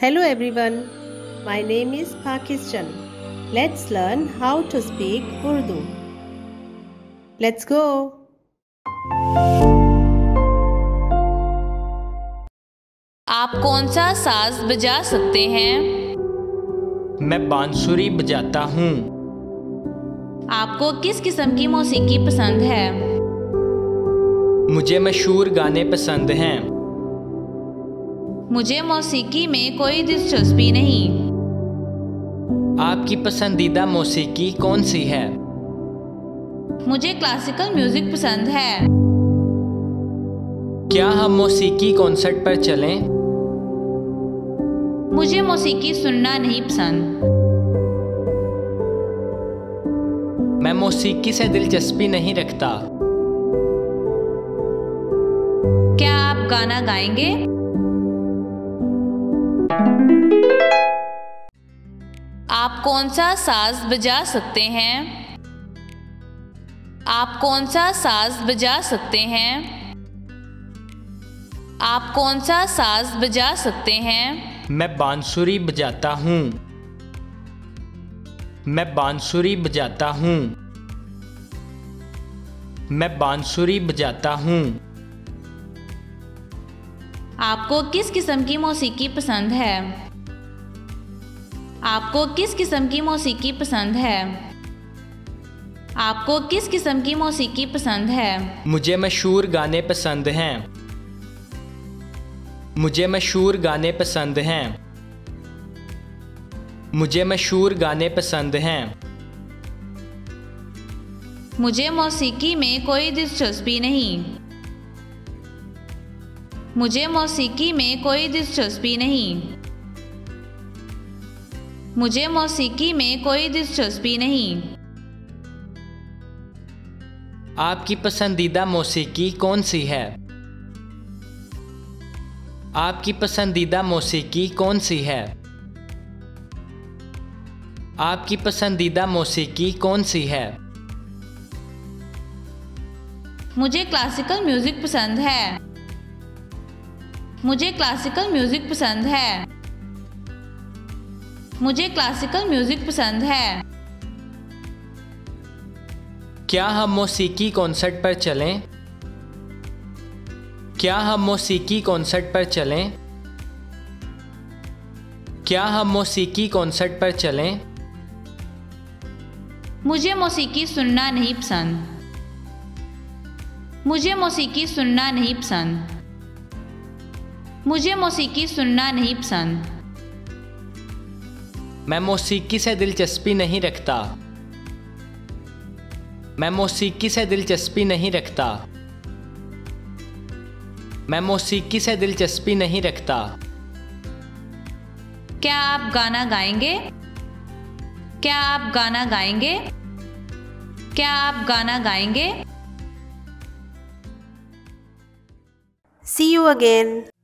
Hello everyone, my name is Pakistan. Let's learn how to speak Urdu. Let's go. आप कौन सा साज बजा सकते हैं? मैं बांसुरी बजाता हूँ। आपको किस किस्म की मौसीकी पसंद है? मुझे मशहूर गाने पसंद हैं। मुझे मौसीकी में कोई दिलचस्पी नहीं। आपकी पसंदीदा मौसीकी कौन सी है? मुझे क्लासिकल म्यूजिक पसंद है। क्या हम मौसीकी कॉन्सर्ट पर चलें? मुझे मौसीकी सुनना नहीं पसंद। मैं मौसीकी से दिलचस्पी नहीं रखता। क्या आप गाना गाएंगे? आप कौन सा साज बजा सकते हैं? आप कौन सा साज बजा सकते हैं? आप कौन सा साज बजा सकते हैं? मैं बांसुरी बजाता हूँ। मैं बांसुरी बजाता हूँ। मैं बांसुरी बजाता हूँ। आपको किस किस्म की मौसीकी पसंद है? आपको किस किस्म की मौसीकी पसंद है? आपको किस किस्म की मौसीकी पसंद है? मुझे मशहूर गाने पसंद हैं। मुझे मशहूर गाने पसंद हैं। मुझे मशहूर गाने पसंद हैं। मुझे मौसीकी में कोई दिलचस्पी नहीं। मुझे मौसीकी में कोई दिलचस्पी नहीं। मुझे मौसीकी में कोई दिलचस्पी नहीं। आपकी पसंदीदा मौसीकी कौन सी है? आपकी पसंदीदा मौसीकी कौन सी है? आपकी पसंदीदा मौसीकी कौन सी है? मुझे क्लासिकल म्यूजिक पसंद है। मुझे क्लासिकल म्यूजिक पसंद है। मुझे क्लासिकल म्यूजिक पसंद है। क्या हम मौसीकी कॉन्सर्ट पर चलें? क्या हम मौसीकी कॉन्सर्ट पर चलें? क्या हम मौसीकी कॉन्सर्ट पर चलें? मुझे मौसीकी सुनना नहीं पसंद। मुझे मौसीकी सुनना नहीं पसंद। मुझे मौसीकी सुनना नहीं पसंद। मैं मौसीकी से दिलचस्पी नहीं रखता। मैं मौसीकी से दिलचस्पी नहीं रखता। मैं मौसीकी से दिलचस्पी नहीं रखता। क्या आप गाना गाएंगे? क्या आप गाना गाएंगे? क्या आप गाना गाएंगे? See you again.